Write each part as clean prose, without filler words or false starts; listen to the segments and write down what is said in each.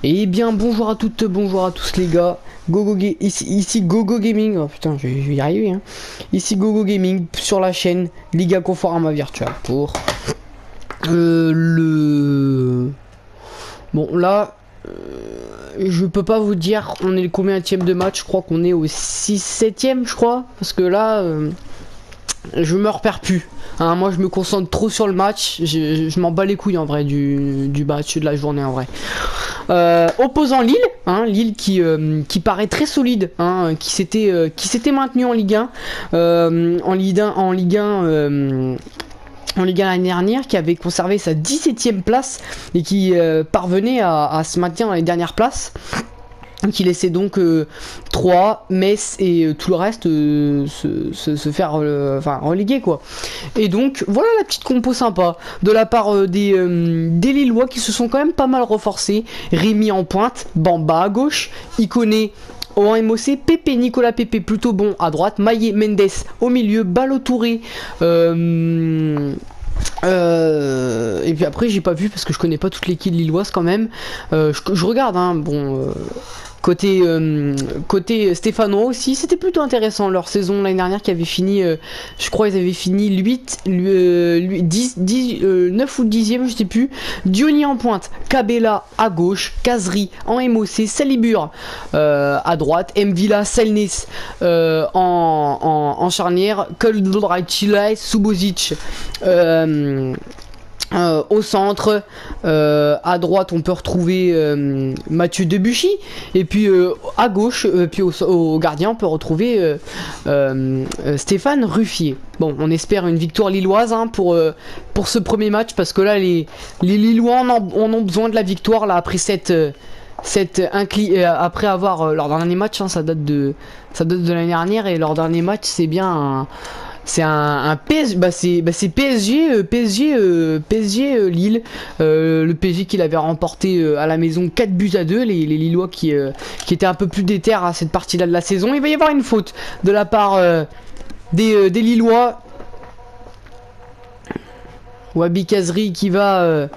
Et bien bonjour à toutes, bonjour à tous les gars. Ici Gogo Gaming. Oh putain, je vais y arriver hein. Ici Gogo Gaming sur la chaîne Liga Conforama Virtual pour le... Bon là, je peux pas vous dire on est le combienième de match. Je crois qu'on est au 6-7ème je crois. Parce que là, je me repère plus hein, moi je me concentre trop sur le match. Je m'en bats les couilles en vrai du match de la journée en vrai. Opposant Lille, hein, Lille qui paraît très solide, hein, qui s'était maintenu en Ligue 1, en Ligue 1 l'année dernière, qui avait conservé sa 17ème place et qui parvenait à se maintenir dans les dernières places. Qui laissait donc 3, Metz et tout le reste se faire religuer quoi. Et donc voilà la petite compo sympa de la part des Lillois qui se sont quand même pas mal renforcés. Rémi en pointe, Bamba à gauche, Ikoné au MOC, Pépé, Nicolas Pépé plutôt bon à droite, Maillet, Mendes au milieu, Balo Touré, et puis après j'ai pas vu parce que je connais pas toute l'équipe lilloise quand même. Je regarde hein, bon côté Stéphanois aussi, c'était plutôt intéressant leur saison l'année dernière qui avait fini, je crois ils avaient fini 9 ou 10ème je sais plus. Diony en pointe, Cabella à gauche, Kazri en MOC, Salibur à droite, Mvila, Selnes en charnière, Koldrachilai, Subozic au centre, à droite on peut retrouver Mathieu Debuchy et puis à gauche puis au gardien on peut retrouver Stéphane Ruffier. Bon on espère une victoire lilloise hein, pour ce premier match parce que là les Lillois en ont besoin de la victoire là après après avoir leur dernier match hein, ça date de l'année dernière et leur dernier match c'est bien un PSG, c'est PSG Lille, le PSG qui l'avait remporté à la maison 4-2, les Lillois qui étaient un peu plus déter à cette partie là de la saison. Il va y avoir une faute de la part des Lillois. Wabi Kazri qui va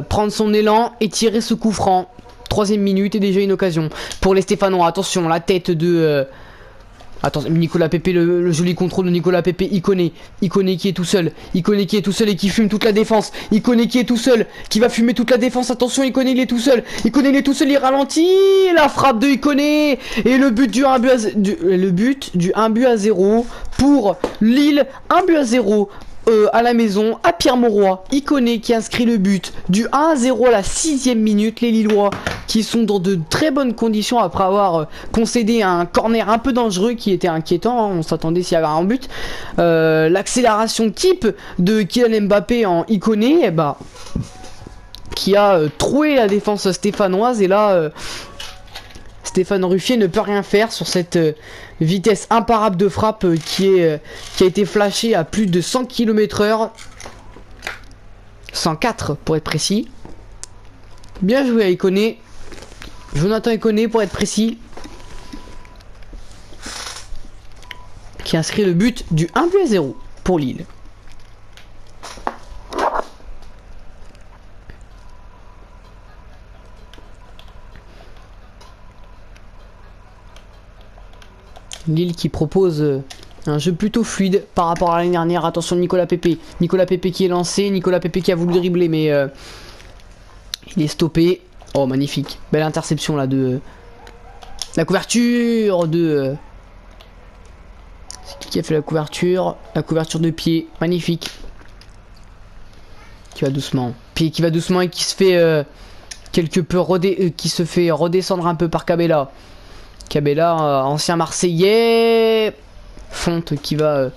prendre son élan et tirer ce coup franc. 3ème minute et déjà une occasion pour les Stéphanois. Attention la tête de attends, Nicolas Pépé, le joli contrôle de Nicolas Pépé, Ikoné qui est tout seul, et qui fume toute la défense, Ikoné qui est tout seul, qui va fumer toute la défense, attention Ikoné il est tout seul, il ralentit, la frappe de Ikoné, et le but du 1-0 pour Lille, 1-0 à la maison, à Pierre-Mauroy, Ikoné qui inscrit le but du 1-0 à la 6ème minute, les Lillois qui sont dans de très bonnes conditions après avoir concédé un corner un peu dangereux qui était inquiétant, hein, on s'attendait s'il y avait un but. L'accélération type de Kylian Mbappé en Ikoné, qui a troué la défense stéphanoise et là Stéphane Ruffier ne peut rien faire sur cette vitesse imparable de frappe qui a été flashée à plus de 100 km/h. 104 pour être précis. Bien joué à Ikoné. Jonathan Ikoné pour être précis. Qui inscrit le but du 1-0 pour Lille. Lille qui propose un jeu plutôt fluide par rapport à l'année dernière. Attention Nicolas Pépé qui est lancé, Nicolas Pépé qui a voulu dribbler mais il est stoppé. Oh magnifique, belle interception là de la couverture de c'est qui a fait la couverture de pied, magnifique. Qui va doucement, pied qui va doucement et qui se fait quelque peu qui se fait redescendre un peu par Cabella, ancien Marseillais. Fonte qui va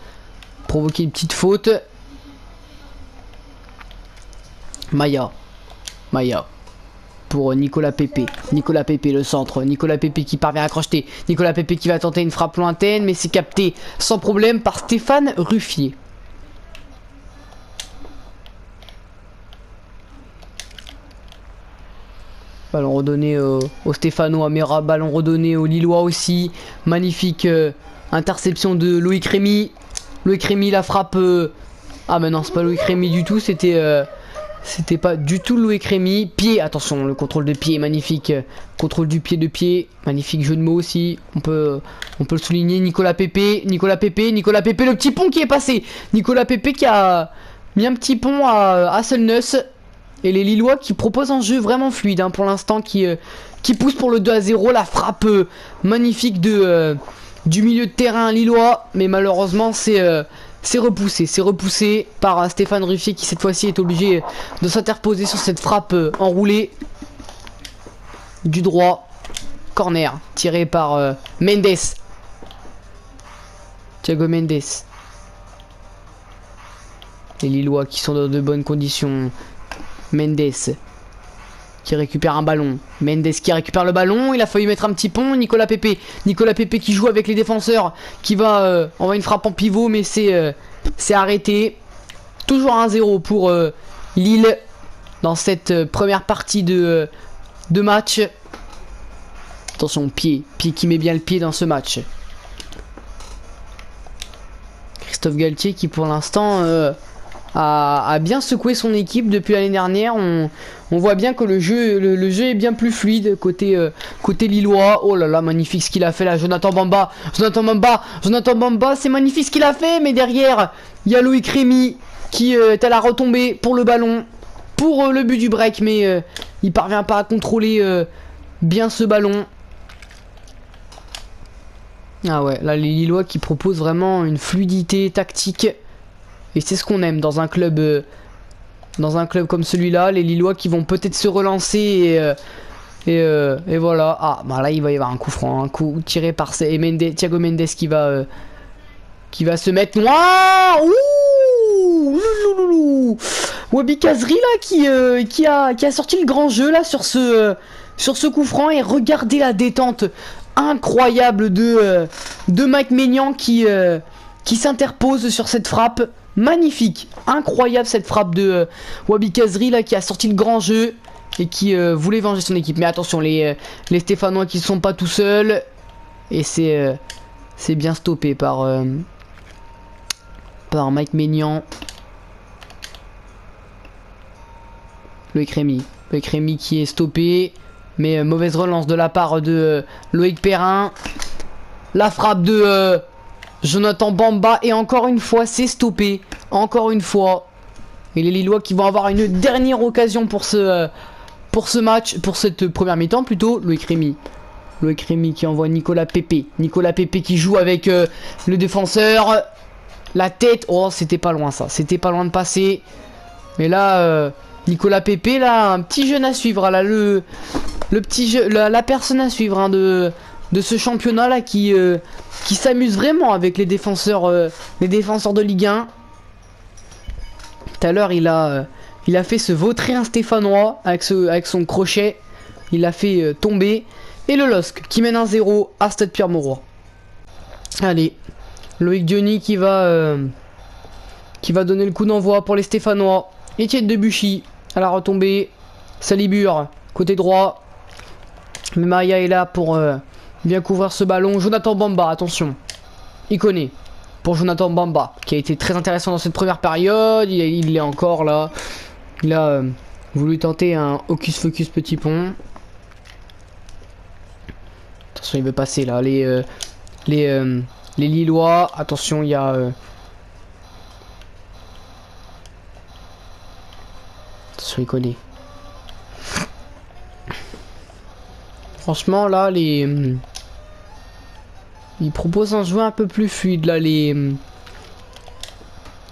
provoquer une petite faute. Maya pour Nicolas Pépé, le centre, Nicolas Pépé qui parvient à crocheter, Nicolas Pépé qui va tenter une frappe lointaine mais c'est capté sans problème par Stéphane Ruffier. Ballon redonné au Stéphanois, Mera, ballon redonné au Lillois aussi. Magnifique interception de Loïc Rémy. La frappe... Ah mais non, c'est pas Loïc Rémy du tout, c'était C'était pas du tout Loïc Rémy. Pied, attention, le contrôle de pied est magnifique. Contrôle du pied de pied, magnifique jeu de mots aussi. On peut le souligner. Nicolas Pepe, le petit pont qui est passé. Nicolas Pepe qui a mis un petit pont à Hasselnuss. Et les Lillois qui proposent un jeu vraiment fluide hein, pour l'instant, qui pousse pour le 2-0. La frappe magnifique du milieu de terrain lillois. Mais malheureusement, c'est repoussé par Stéphane Ruffier qui cette fois-ci est obligé de s'interposer sur cette frappe enroulée du droit. Corner tiré par Mendes. Thiago Mendes. Les Lillois qui sont dans de bonnes conditions. Mendes qui récupère un ballon. Mendes qui récupère le ballon. Il a failli mettre un petit pont. Nicolas Pepe qui joue avec les défenseurs. Qui va envoyer une frappe en pivot. Mais c'est arrêté. Toujours 1-0 pour Lille. Dans cette première partie de match. Attention, pied qui met bien le pied dans ce match. Christophe Galtier qui pour l'instant a bien secoué son équipe depuis l'année dernière. On voit bien que le jeu est bien plus fluide côté lillois. Oh là là, magnifique ce qu'il a fait là, Jonathan Bamba, c'est magnifique ce qu'il a fait. Mais derrière, il y a Loïc Rémy qui est à la retombée pour le ballon, pour le but du break. Mais il parvient pas à contrôler bien ce ballon. Ah ouais, là les Lillois qui proposent vraiment une fluidité tactique. Et c'est ce qu'on aime dans un club comme celui-là. Les Lillois qui vont peut-être se relancer et voilà. Ah bah là il va y avoir un coup franc, un coup tiré par Thiago Mendes qui va se mettre noir. Ouh, Wabi Kazri là qui a sorti le grand jeu là sur ce coup franc. Et regardez la détente incroyable de Mike Maignan qui s'interpose sur cette frappe. Magnifique, incroyable cette frappe de Wabi Kazri là qui a sorti le grand jeu et qui voulait venger son équipe. Mais attention, les Stéphanois qui ne sont pas tout seuls. Et c'est bien stoppé par Mike Maignan. Loïc Rémy qui est stoppé. Mais mauvaise relance de la part de Loïc Perrin. La frappe de Jonathan Bamba. Et encore une fois, c'est stoppé. Encore une fois. Et les Lillois qui vont avoir une dernière occasion pour ce match. Pour cette première mi-temps plutôt. Loïc Rémy qui envoie Nicolas Pepe. Nicolas Pepe qui joue avec le défenseur. La tête. Oh, c'était pas loin ça. C'était pas loin de passer. Mais là, Nicolas Pepe, là, un petit jeune à suivre. Là, le petit jeu, la personne à suivre hein, de ce championnat là qui s'amuse vraiment avec les défenseurs de Ligue 1. Tout à l'heure il a fait se vautrer un Stéphanois avec son crochet. Il l'a fait tomber. Et le LOSC qui mène 1-0 à Stade Pierre-Mauroy. Allez, Loïc Diony qui va donner le coup d'envoi pour les Stéphanois. Etienne Debuchy à la retombée. Salibur côté droit. Mais Maria est là pour bien couvrir ce ballon. Jonathan Bamba, attention. Il connaît. Pour Jonathan Bamba, qui a été très intéressant dans cette première période. Il l'est encore là. Il a voulu tenter un hocus focus petit pont. Attention, il veut passer là. Les Lillois. Attention, il y a... Attention, il connaît. Franchement là ils proposent un jeu un peu plus fluide là les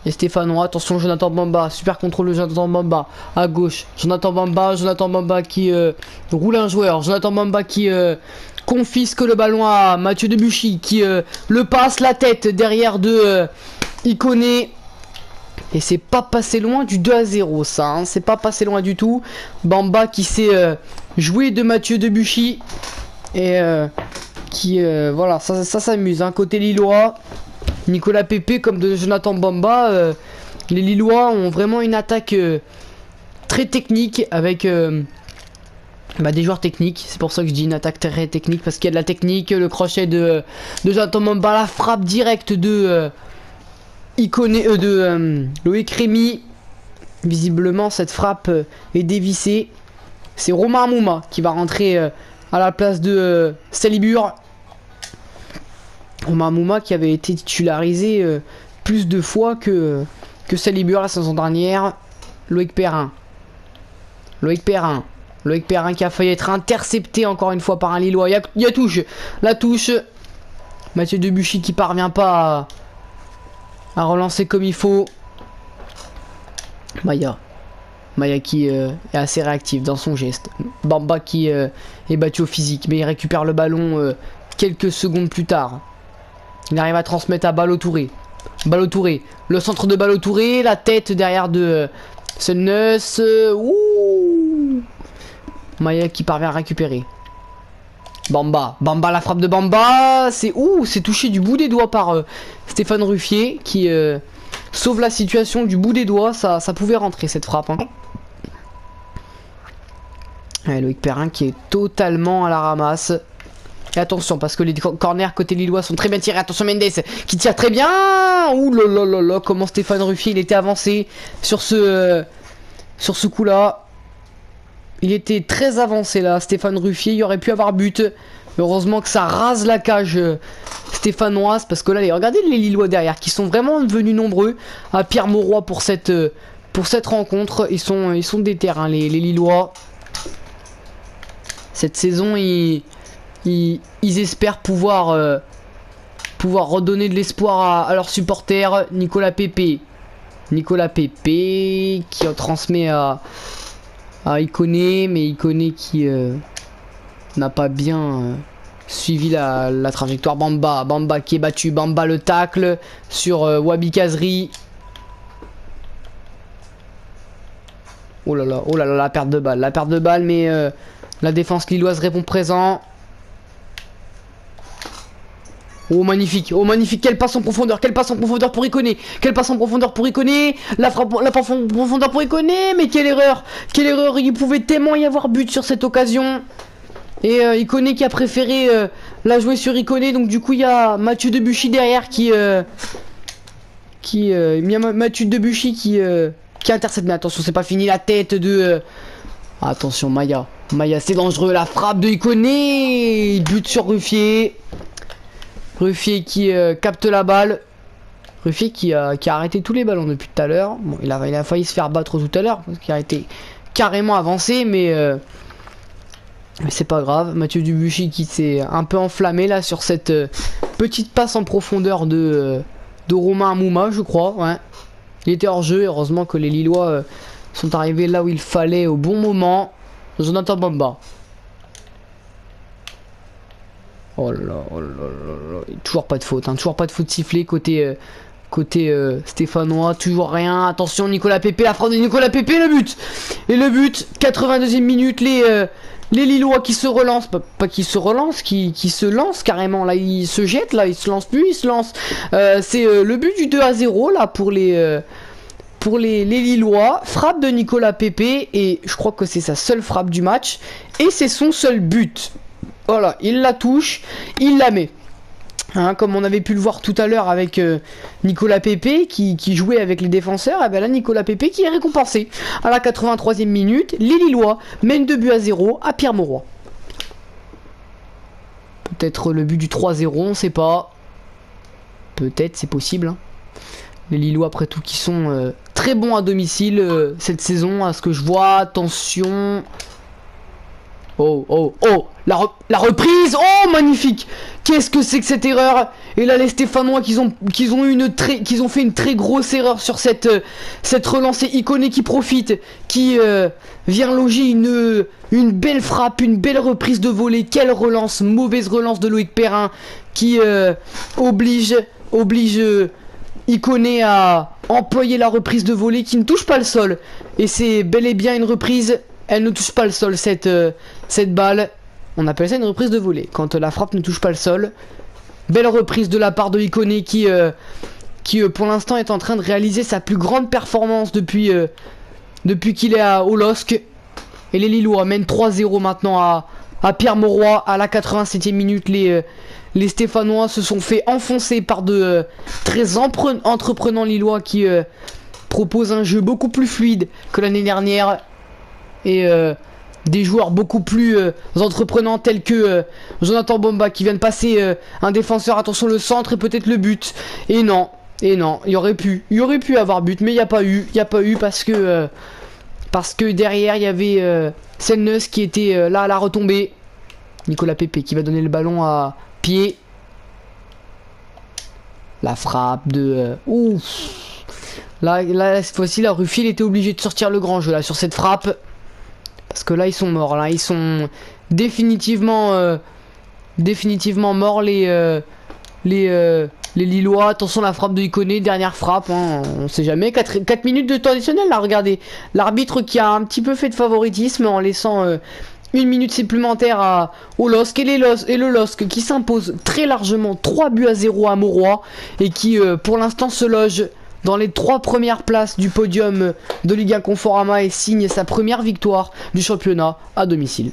Stéphanois. Attention, Jonathan Bamba, super contrôle de Jonathan Bamba à gauche. Jonathan Bamba qui roule un joueur. Jonathan Bamba qui confisque le ballon à Mathieu Debuchy qui le passe la tête derrière de Iconé. Et c'est pas passé loin du 2-0 ça, hein. C'est pas passé loin du tout. Bamba qui s'est joué de Mathieu Debuchy. Et voilà, ça s'amuse. Hein. Côté Lillois, Nicolas Pepe comme de Jonathan Bamba, les Lillois ont vraiment une attaque très technique avec des joueurs techniques. C'est pour ça que je dis une attaque très technique, parce qu'il y a de la technique. Le crochet de Jonathan Bamba, la frappe directe de Loïc Rémy. Visiblement, cette frappe est dévissée. C'est Romain Amouma qui va rentrer à la place de Salibur. Romain Amouma qui avait été titularisé plus de fois que Salibur la saison dernière. Loïc Perrin. Loïc Perrin qui a failli être intercepté encore une fois par un Lillois. Il y a touche. La touche. Mathieu Debuchy qui parvient pas à relancer comme il faut. Maya qui est assez réactif dans son geste. Bamba qui est battu au physique, mais il récupère le ballon quelques secondes plus tard. Il arrive à transmettre à Ballo Touré. Le centre de Ballo Touré, la tête derrière de Sunus. Maya qui parvient à récupérer. Bamba, la frappe de Bamba, c'est touché du bout des doigts par Stéphane Ruffier qui sauve la situation du bout des doigts. Ça pouvait rentrer cette frappe. Hein. Ouais, Loïc Perrin qui est totalement à la ramasse. Et attention parce que les corners côté lillois sont très bien tirés. Attention Mendes qui tire très bien. Ouh là là là, comment Stéphane Ruffier il était avancé sur ce coup là. Il était très avancé là, Stéphane Ruffier. Il aurait pu avoir but. Heureusement que ça rase la cage stéphanoise. Parce que là, regardez les Lillois derrière qui sont vraiment devenus nombreux à Pierre Mauroy pour cette rencontre. Ils sont déter, hein, les Lillois. Cette saison, ils espèrent pouvoir redonner de l'espoir à leurs supporters. Nicolas Pepe qui en transmet à Ikoné, mais Ikoné qui n'a pas bien suivi la trajectoire. Bamba qui est battu. Bamba le tacle sur Wabi Kazri. Oh là là, la perte de balle, mais la défense lilloise répond présent. Oh magnifique, quelle passe en profondeur pour Ikoné, la frappe en profondeur pour Ikoné, mais quelle erreur, il pouvait tellement y avoir but sur cette occasion. Et Ikoné qui a préféré la jouer sur Ikoné, donc du coup il y a Mathieu Debuchy derrière qui intercepte, mais attention c'est pas fini, la tête de... Attention Maya c'est dangereux, la frappe de Ikoné, but sur Ruffier. Ruffier qui capte la balle. Ruffier qui a arrêté tous les ballons depuis tout à l'heure. Bon, il a failli se faire battre tout à l'heure parce qu'il a été carrément avancé, mais c'est pas grave. Mathieu Debuchy qui s'est un peu enflammé là sur cette petite passe en profondeur de Romain Amouma, je crois. Ouais. Il était hors jeu. Heureusement que les Lillois sont arrivés là où il fallait au bon moment. Jonathan Bamba. Oh là là. Toujours pas de faute, hein. Toujours pas de faute sifflée côté stéphanois, toujours rien. Attention Nicolas Pepe, la frappe de Nicolas Pepe, le but. Et le but, 82e minute, les Lillois qui se relancent, pas qui se relancent, qui se lancent carrément. Là, ils se jettent, là, ils se lancent plus, ils se lancent. C'est le but du 2-0 là pour les Lillois. Frappe de Nicolas Pepe et je crois que c'est sa seule frappe du match et c'est son seul but. Voilà, il la touche, il la met. Hein, comme on avait pu le voir tout à l'heure avec Nicolas Pepe qui jouait avec les défenseurs, et bien là Nicolas Pepe qui est récompensé. À la 83e minute, les Lillois mènent 2-0 à Pierre Mauroy. Peut-être le but du 3-0, on sait pas. Peut-être, c'est possible. Hein. Les Lillois après tout qui sont très bons à domicile cette saison, à ce que je vois. Attention. Oh, la reprise, oh magnifique. Qu'est-ce que c'est que cette erreur? Et là les Stéphanois qu'ils ont fait une très grosse erreur sur cette relance. Et Ikoné qui profite, qui vient loger une belle frappe, une belle reprise de volée. Quelle relance, mauvaise relance de Loïc Perrin qui oblige Ikoné à employer la reprise de volée qui ne touche pas le sol. Et c'est bel et bien une reprise. Elle ne touche pas le sol, cette balle. On appelle ça une reprise de volée. Quand la frappe ne touche pas le sol. Belle reprise de la part de Ikoné qui pour l'instant est en train de réaliser sa plus grande performance depuis qu'il est au LOSC. Et les Lillois mènent 3-0 maintenant à Pierre Mauroy. À la 87e minute, les Stéphanois se sont fait enfoncer par de très entreprenants Lillois qui propose un jeu beaucoup plus fluide que l'année dernière. Et des joueurs beaucoup plus entreprenants tels que Jonathan Bomba qui vient de passer un défenseur, attention le centre et peut-être le but. Et non, il y aurait pu avoir but, mais il n'y a pas eu parce que derrière il y avait Selnes qui était là à la retombée. Nicolas Pepe qui va donner le ballon à pied. La frappe de ouf. Là cette fois-ci la Ruffier était obligé de sortir le grand jeu là sur cette frappe. Parce que là ils sont morts, là ils sont définitivement morts les Lillois. Attention la frappe de Iconé, dernière frappe, hein, on sait jamais. 4 minutes de temps additionnel là, regardez. L'arbitre qui a un petit peu fait de favoritisme en laissant 1 minute supplémentaire au LOSC et le LOSC qui s'impose très largement 3-0 à Mauroy et qui pour l'instant se loge dans les 3 premières places du podium de Ligue 1 Conforama et signe sa première victoire du championnat à domicile.